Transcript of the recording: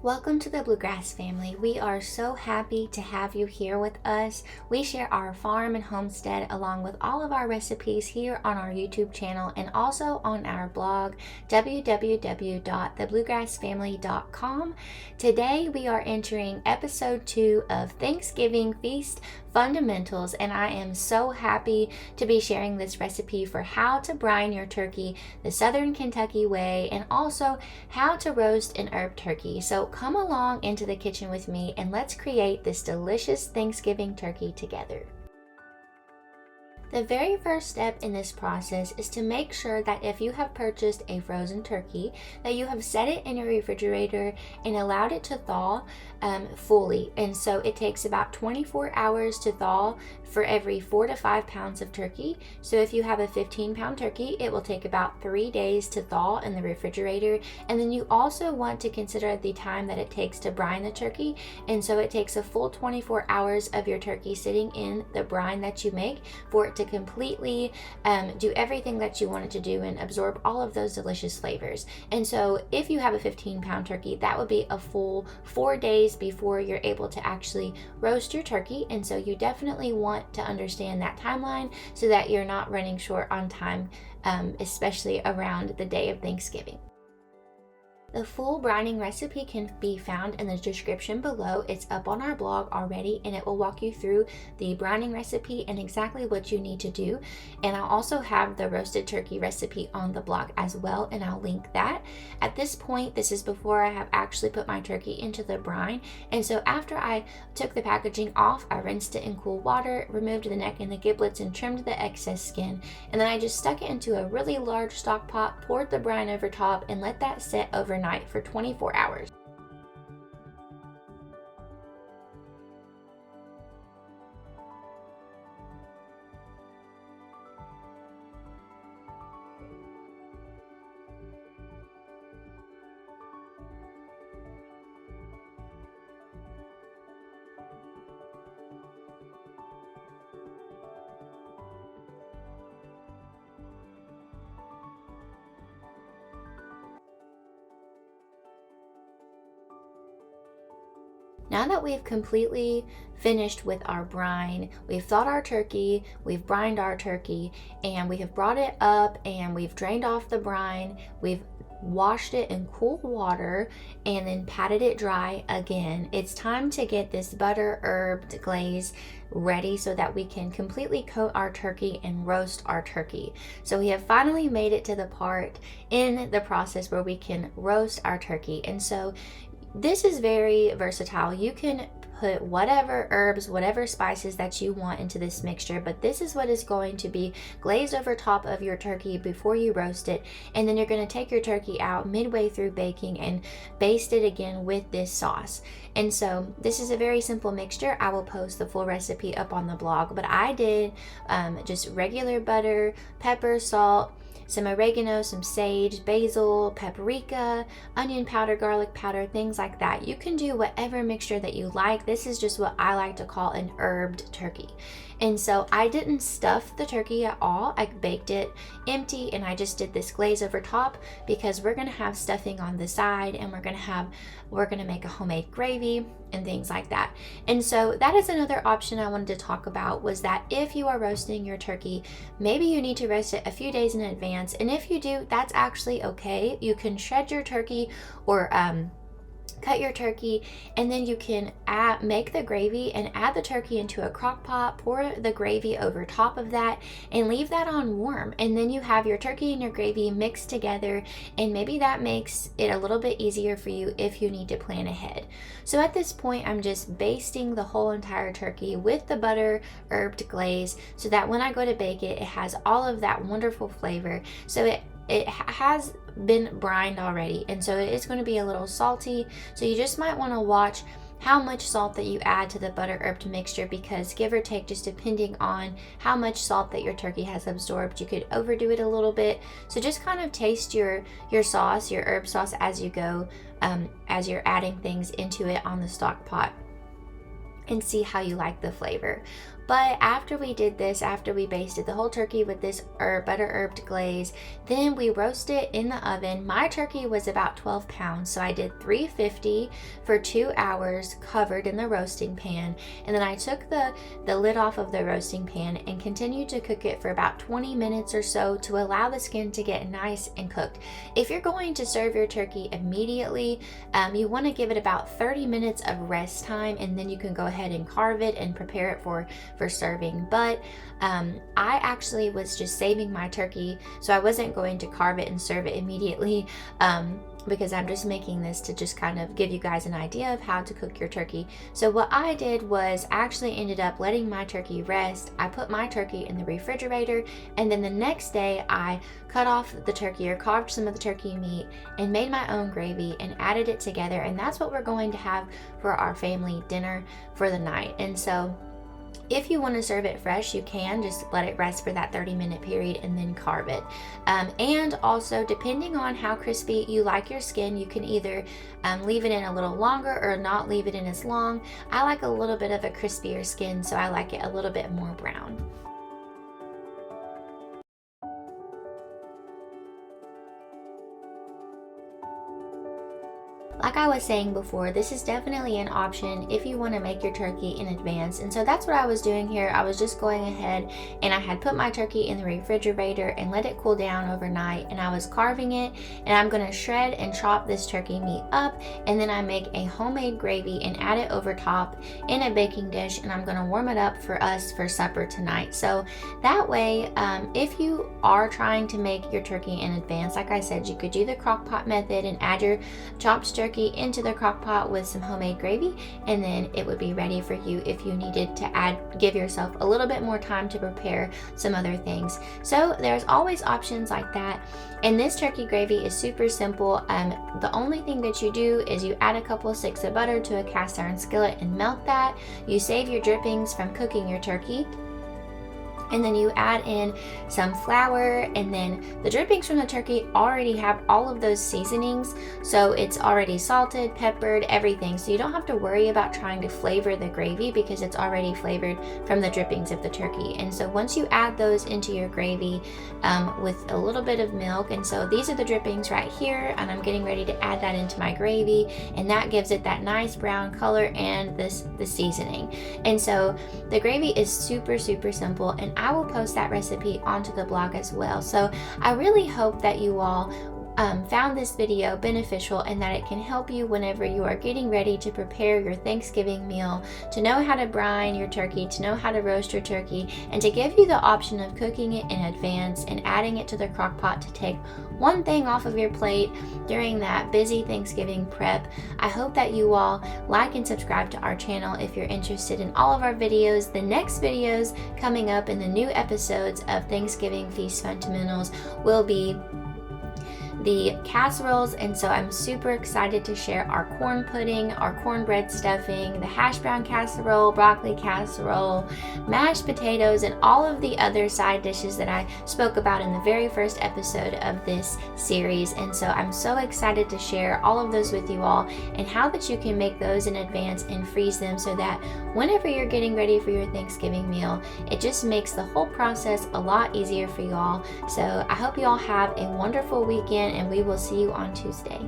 Welcome to the Bluegrass family. We are so happy to have you here with us. We share our farm and homestead along with all of our recipes here on our YouTube channel and also on our blog, www.thebluegrassfamily.com. Today we are entering episode 2 of Thanksgiving Feast Fundamentals, and I am so happy to be sharing this recipe for how to brine your turkey the Southern Kentucky way and also how to roast an herb turkey. So come along into the kitchen with me and let's create this delicious Thanksgiving turkey together. The very first step in this process is to make sure that if you have purchased a frozen turkey, that you have set it in your refrigerator and allowed it to thaw fully. And so it takes about 24 hours to thaw for every 4 to 5 pounds of turkey. So if you have a 15-pound turkey, it will take about 3 days to thaw in the refrigerator. And then you also want to consider the time that it takes to brine the turkey. And so it takes a full 24 hours of your turkey sitting in the brine that you make for it to completely do everything that you want it to do and absorb all of those delicious flavors. And so if you have a 15-pound turkey, that would be a full 4 days before you're able to actually roast your turkey. And so you definitely want to understand that timeline so that you're not running short on time, especially around the day of Thanksgiving. The full brining recipe can be found in the description below. It's up on our blog already, and it will walk you through the brining recipe and exactly what you need to do. And I'll also have the roasted turkey recipe on the blog as well, and I'll link that. At this point, this is before I have actually put my turkey into the brine. And so after I took the packaging off, I rinsed it in cool water, removed the neck and the giblets, and trimmed the excess skin. And then I just stuck it into a really large stock pot, poured the brine over top, and let that sit overnight for 24 hours. Now that we've completely finished with our brine, we've thawed our turkey, we've brined our turkey, and we have brought it up and we've drained off the brine, we've washed it in cool water and then patted it dry again. It's time to get this butter herbed glaze ready so that we can completely coat our turkey and roast our turkey. So we have finally made it to the part in the process where we can roast our turkey. And so this is very versatile. You can put whatever herbs, whatever spices that you want into this mixture, but this is what is going to be glazed over top of your turkey before you roast it. And then you're going to take your turkey out midway through baking and baste it again with this sauce. And so this is a very simple mixture. I will post the full recipe up on the blog, but I did just regular butter, pepper, salt, some oregano, some sage, basil, paprika, onion powder, garlic powder, things like that. You can do whatever mixture that you like. This is just what I like to call an herbed turkey. And so I didn't stuff the turkey at all. I baked it empty and I just did this glaze over top because we're gonna have stuffing on the side and we're gonna make a homemade gravy and things like that. And so that is another option I wanted to talk about, was that if you are roasting your turkey, maybe you need to roast it a few days in advance. And if you do, that's actually okay. You can shred your turkey or cut your turkey, and then you can make the gravy and add the turkey into a crock pot, pour the gravy over top of that, and leave that on warm. And then you have your turkey and your gravy mixed together, and maybe that makes it a little bit easier for you if you need to plan ahead. So at this point, I'm just basting the whole entire turkey with the butter herbed glaze so that when I go to bake it, it has all of that wonderful flavor. So it has been brined already, and so it is going to be a little salty. So you just might want to watch how much salt that you add to the butter herbed mixture, because give or take, just depending on how much salt that your turkey has absorbed, you could overdo it a little bit. So just kind of taste your sauce, your herb sauce, as you go, as you're adding things into it on the stock pot. and see how you like the flavor. But after we did this, after we basted the whole turkey with this butter herbed glaze, then we roast it in the oven. My turkey was about 12 pounds, so I did 350 for 2 hours covered in the roasting pan. And then I took the lid off of the roasting pan and continued to cook it for about 20 minutes or so to allow the skin to get nice and cooked. If you're going to serve your turkey immediately, you want to give it about 30 minutes of rest time, and then you can go ahead and carve it and prepare it for serving. But I actually was just saving my turkey, so I wasn't going to carve it and serve it immediately, because I'm just making this to just kind of give you guys an idea of how to cook your turkey. So what I did was actually ended up letting my turkey rest. I put my turkey in the refrigerator, and then the next day I cut off the turkey or carved some of the turkey meat and made my own gravy and added it together, and that's what we're going to have for our family dinner for the night. And so if you want to serve it fresh, you can just let it rest for that 30-minute period and then carve it. And also, depending on how crispy you like your skin, you can either leave it in a little longer or not leave it in as long. I like a little bit of a crispier skin, so I like it a little bit more brown. Like I was saying before, this is definitely an option if you want to make your turkey in advance. And so that's what I was doing here. I was just going ahead and I had put my turkey in the refrigerator and let it cool down overnight, and I was carving it, and I'm going to shred and chop this turkey meat up, and then I make a homemade gravy and add it over top in a baking dish, and I'm going to warm it up for us for supper tonight. So that way, if you are trying to make your turkey in advance, like I said, you could do the crock pot method and add your chopped turkey into the crock pot with some homemade gravy, and then it would be ready for you if you needed to give yourself a little bit more time to prepare some other things. So there's always options like that. And this turkey gravy is super simple. The only thing that you do is you add a couple sticks of butter to a cast iron skillet and melt that. You save your drippings from cooking your turkey, and then you add in some flour, and then the drippings from the turkey already have all of those seasonings, so it's already salted, peppered, everything, so you don't have to worry about trying to flavor the gravy because it's already flavored from the drippings of the turkey. And so once you add those into your gravy with a little bit of milk, and so these are the drippings right here, and I'm getting ready to add that into my gravy, and that gives it that nice brown color and the seasoning. And so the gravy is super simple, and I will post that recipe onto the blog as well. So I really hope that you all found this video beneficial and that it can help you whenever you are getting ready to prepare your Thanksgiving meal, to know how to brine your turkey, to know how to roast your turkey, and to give you the option of cooking it in advance and adding it to the crock pot to take one thing off of your plate during that busy Thanksgiving prep. I hope that you all like and subscribe to our channel if you're interested in all of our videos. The next videos coming up in the new episodes of Thanksgiving Feast Fundamentals will be the casseroles, and so I'm super excited to share our corn pudding, our cornbread stuffing, the hash brown casserole, broccoli casserole, mashed potatoes, and all of the other side dishes that I spoke about in the very first episode of this series. And so I'm so excited to share all of those with you all, and how that you can make those in advance and freeze them so that whenever you're getting ready for your Thanksgiving meal, it just makes the whole process a lot easier for you all. So I hope you all have a wonderful weekend, and we will see you on Tuesday.